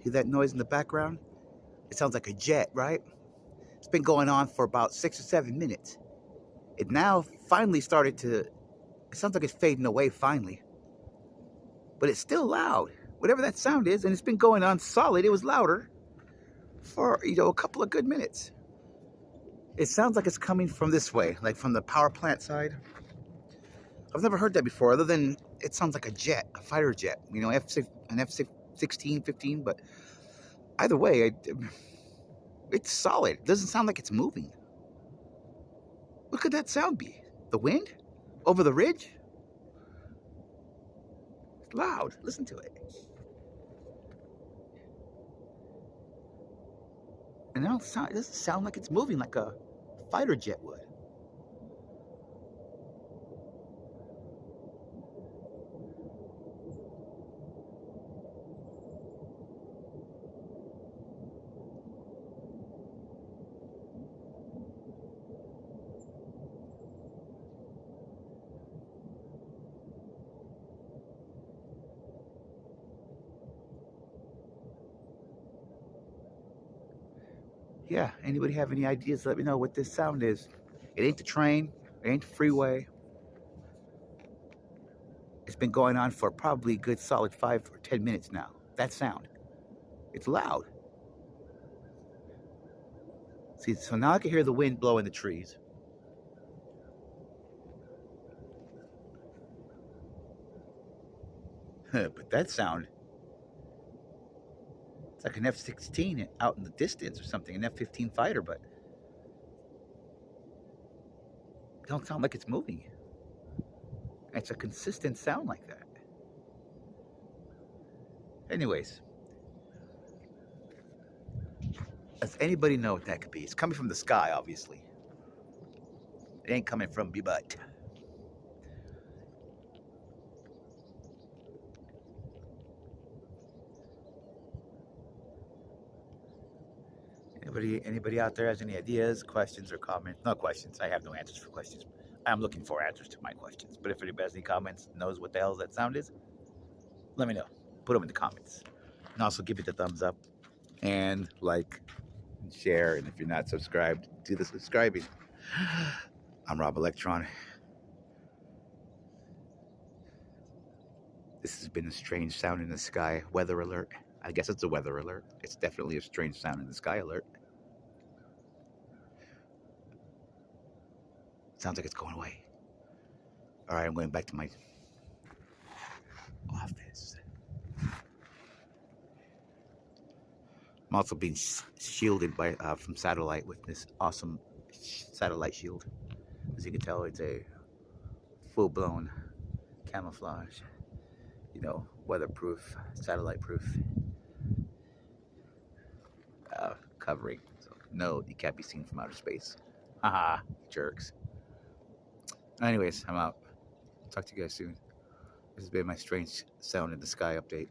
Hear that noise in the background? It sounds like a jet, right? It's been going on for about 6 or 7 minutes. It now finally started to, it sounds like it's fading away finally, but it's still loud. Whatever that sound is, and it's been going on solid. It was louder for, a couple of good minutes. It sounds like it's coming from this way, like from the power plant side. I've never heard that before, other than it sounds like a jet, a fighter jet, an F-16, 15, but either way, it's solid. It doesn't sound like it's moving. What could that sound be? The wind? Over the ridge? It's loud. Listen to it. And it doesn't sound like it's moving like a fighter jet would. Yeah, anybody have any ideas? Let me know what this sound is. It ain't the train. It ain't the freeway. It's been going on for probably a good solid 5 or 10 minutes now. That sound. It's loud. See, so now I can hear the wind blow in the trees. But that sound, it's like an F-16 out in the distance or something, an F-15 fighter, but it don't sound like it's moving. It's a consistent sound like that. Anyways, does anybody know what that could be? It's coming from the sky, obviously. It ain't coming from your butt. Anybody out there has any ideas, questions, or comments? No questions. I have no answers for questions. I'm looking for answers to my questions. But if anybody has any comments, knows what the hell that sound is, let me know. Put them in the comments. And also give it the thumbs up and like and share. And if you're not subscribed, do the subscribing. I'm Rob Electron. This has been a strange sound in the sky weather alert. I guess it's a weather alert. It's definitely a strange sound in the sky alert. Sounds like it's going away. All right, I'm going back to my office. I'm also being shielded by from satellite with this awesome satellite shield. As you can tell, it's a full-blown camouflage, weatherproof, satellite-proof covering. So no, you can't be seen from outer space. Haha, jerks. Anyways, I'm out. Talk to you guys soon. This has been my strange sound in the sky update.